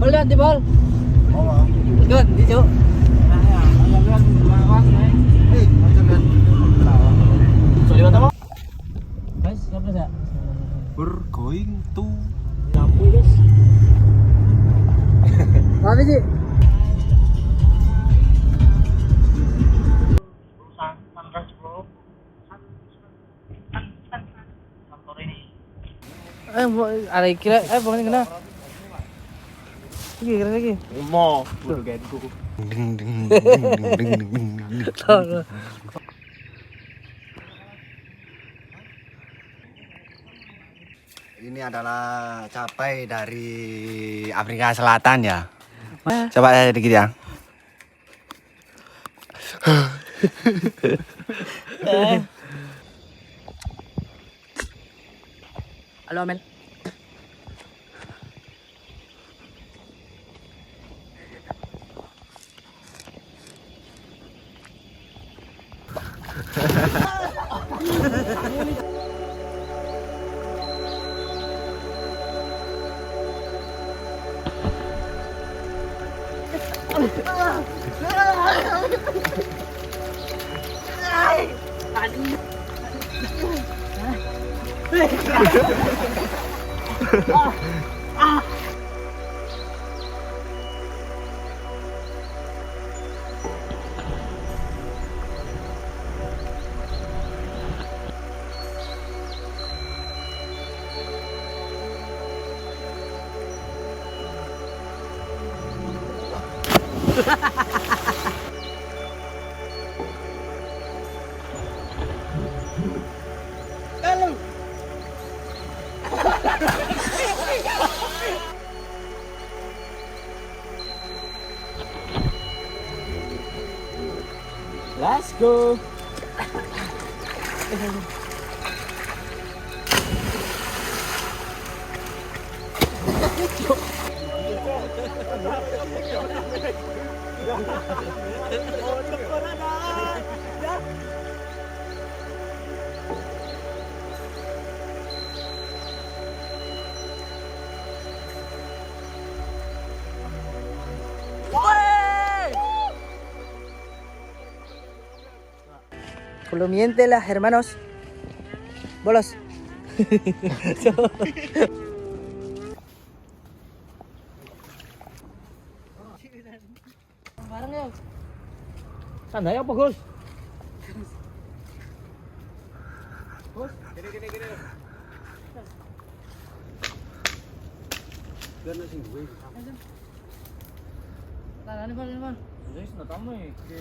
Lihat di bal. Oh, Good, di Cuk. nah ya, agak lawang ya. Agak lawang. Soalnya kata apa? Guys, siapa sih? We're going to Lampu, guys. Apa sih? Sunrise bro. Kantor ini. Ada kira, bukan kena. Lagi. mau kudu genku. Tahu. Ini adalah capai dari Afrika Selatan ya. Coba saya dikit ya. Halo Amel. Let's go. Culo miéntelas, hermanos. Bolos. Bareng ya. Santai apa, Gus? Gus, gini. Gana sing duwe. Tangan ini, Bang. Wis natame ke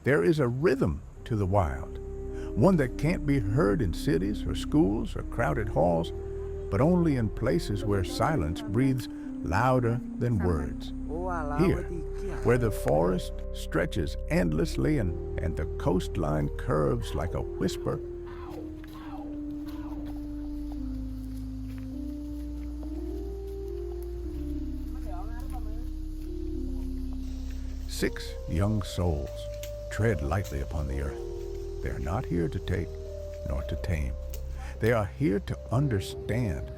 There is a rhythm to the wild, one that can't be heard in cities or schools or crowded halls, but only in places where silence breathes louder than words. Here, where the forest stretches endlessly and the coastline curves like a whisper, six young souls tread lightly upon the earth. They are not here to take nor to tame. They are here to understand.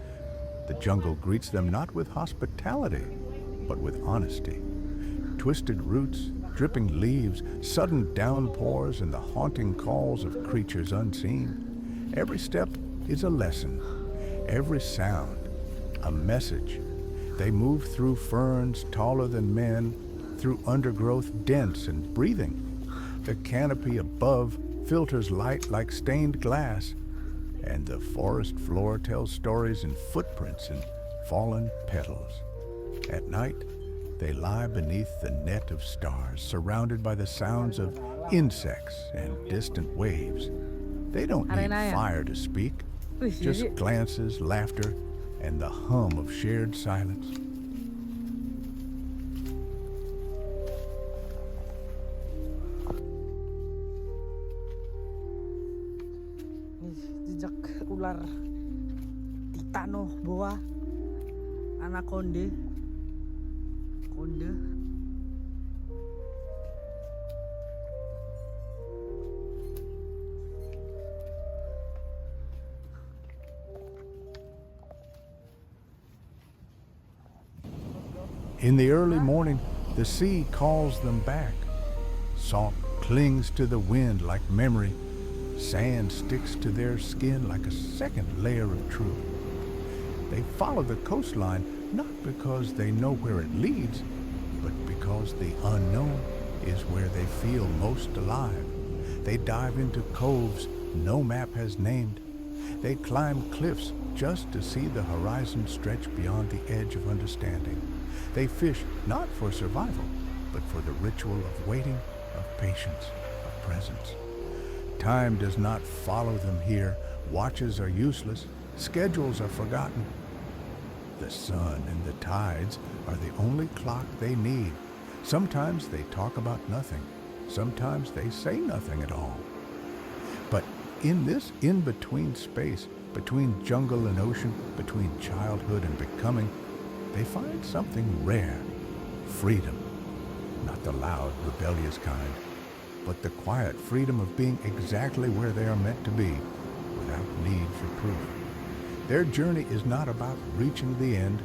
The jungle greets them not with hospitality, but with honesty. Twisted roots, dripping leaves, sudden downpours, and the haunting calls of creatures unseen. Every step is a lesson. Every sound, a message. They move through ferns taller than men, through undergrowth dense and breathing. The canopy above filters light like stained glass, and the forest floor tells stories in footprints and fallen petals. At night, they lie beneath the net of stars, surrounded by the sounds of insects and distant waves. They don't need fire to speak, just glances, laughter, and the hum of shared silence. Ini jejak ular titano boa anaconda konde. In the early morning, the sea calls them back. Salt clings to the wind like memory. Sand sticks to their skin like a second layer of truth. They follow the coastline not because they know where it leads, but because the unknown is where they feel most alive. They dive into coves no map has named. They climb cliffs just to see the horizon stretch beyond the edge of understanding. They fish not for survival, but for the ritual of waiting, of patience, of presence. Time does not follow them here. Watches are useless. Schedules are forgotten. The sun and the tides are the only clock they need. Sometimes they talk about nothing. Sometimes they say nothing at all. But in this in-between space, between jungle and ocean, between childhood and becoming, they find something rare, freedom. Not the loud, rebellious kind, but the quiet freedom of being exactly where they are meant to be, without need for proof. Their journey is not about reaching the end.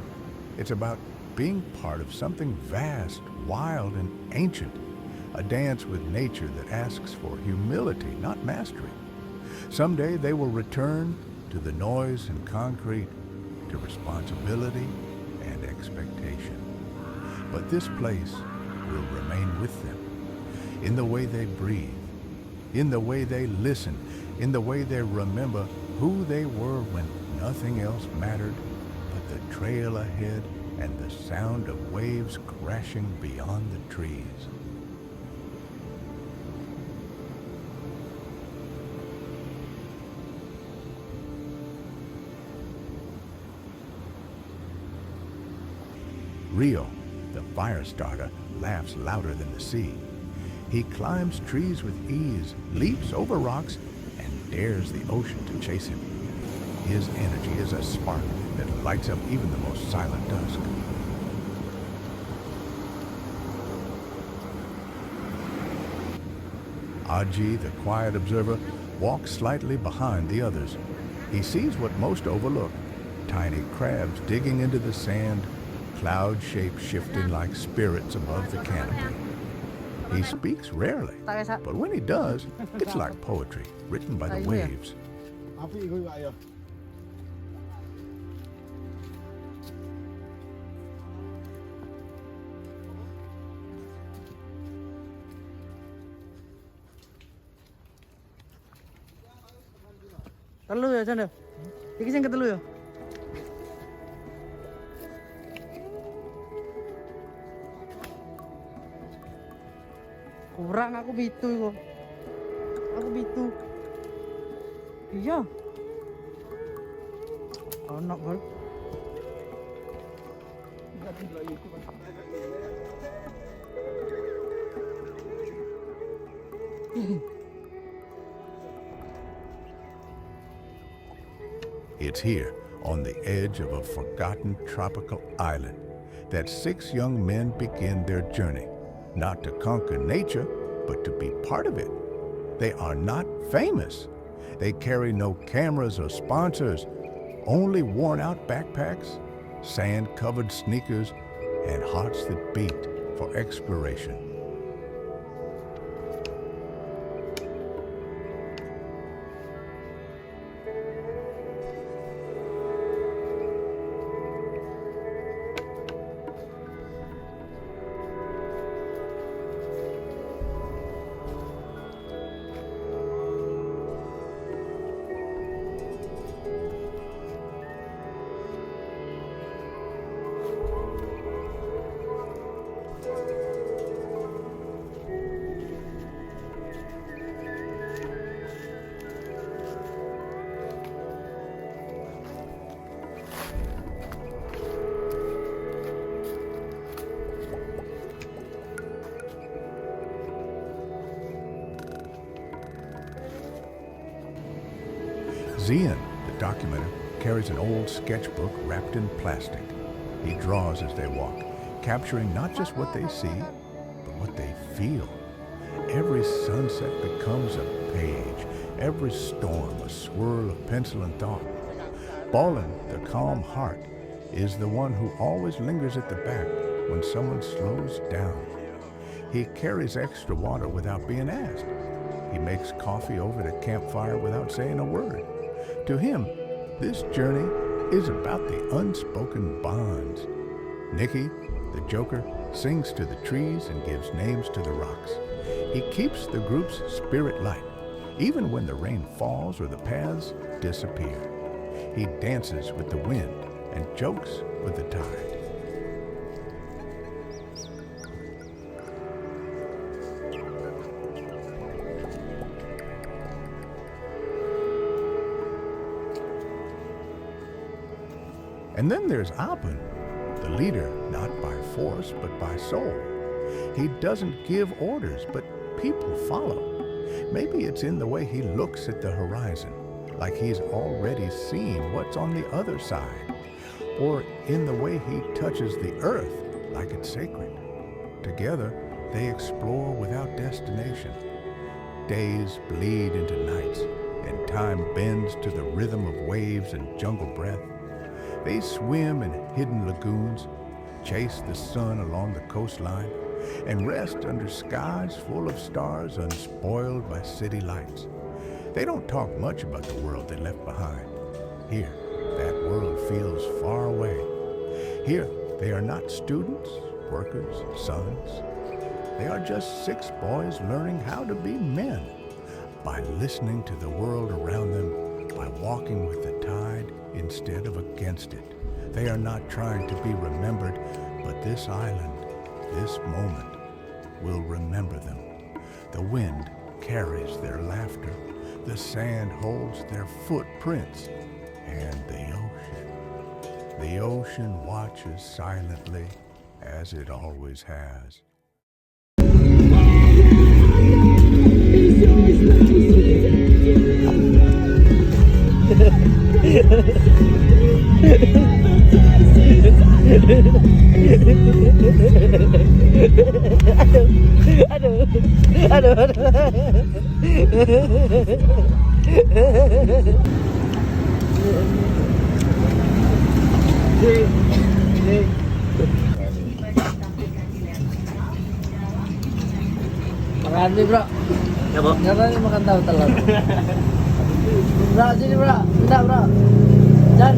It's about being part of something vast, wild, and ancient, a dance with nature that asks for humility, not mastery. Someday they will return to the noise and concrete, to responsibility and expectation. But this place will remain with them, in the way they breathe, in the way they listen, in the way they remember who they were when nothing else mattered but the trail ahead and the sound of waves crashing beyond the trees. Rio, the fire starter, laughs louder than the sea. He climbs trees with ease, leaps over rocks, and dares the ocean to chase him. His energy is a spark that lights up even the most silent dusk. Aji, the quiet observer, walks slightly behind the others. He sees what most overlook: tiny crabs digging into the sand, cloud shapes shifting like spirits above the canopy. He speaks rarely, but when he does, it's like poetry written by the waves. Telu ya, Chan. Iki sing ketelu ya. Kurang aku pitu iku. Aku pitu. Iya. Ono, Bol. It's here, on the edge of a forgotten tropical island, that 6 young men begin their journey, not to conquer nature, but to be part of it. They are not famous. They carry no cameras or sponsors, only worn-out backpacks, sand-covered sneakers, and hearts that beat for exploration. Zian, the documenter, carries an old sketchbook wrapped in plastic. He draws as they walk, capturing not just what they see, but what they feel. Every sunset becomes a page, every storm a swirl of pencil and thought. Ballin, the calm heart, is the one who always lingers at the back when someone slows down. He carries extra water without being asked. He makes coffee over the campfire without saying a word. To him, this journey is about the unspoken bonds. Nicky, the joker, sings to the trees and gives names to the rocks. He keeps the group's spirit light, even when the rain falls or the paths disappear. He dances with the wind and jokes with the tide. And then there's Apun, the leader, not by force, but by soul. He doesn't give orders, but people follow. Maybe it's in the way he looks at the horizon, like he's already seen what's on the other side, or in the way he touches the earth like it's sacred. Together, they explore without destination. Days bleed into nights, and time bends to the rhythm of waves and jungle breath. They swim in hidden lagoons, chase the sun along the coastline, and rest under skies full of stars unspoiled by city lights. They don't talk much about the world they left behind. Here, that world feels far away. Here, they are not students, workers, sons. They are just 6 boys learning how to be men by listening to the world around them, by walking with the tide instead of against it. They are not trying to be remembered, but this island, this moment, will remember them. The wind carries their laughter, the sand holds their footprints, and the ocean watches silently as it always has. Makan nih bro. Ya bro. Karena ini makan tahu telur. Bro sini bro, enggak bro. Jan.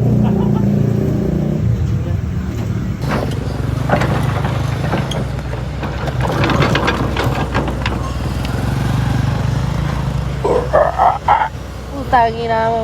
Utangin ako.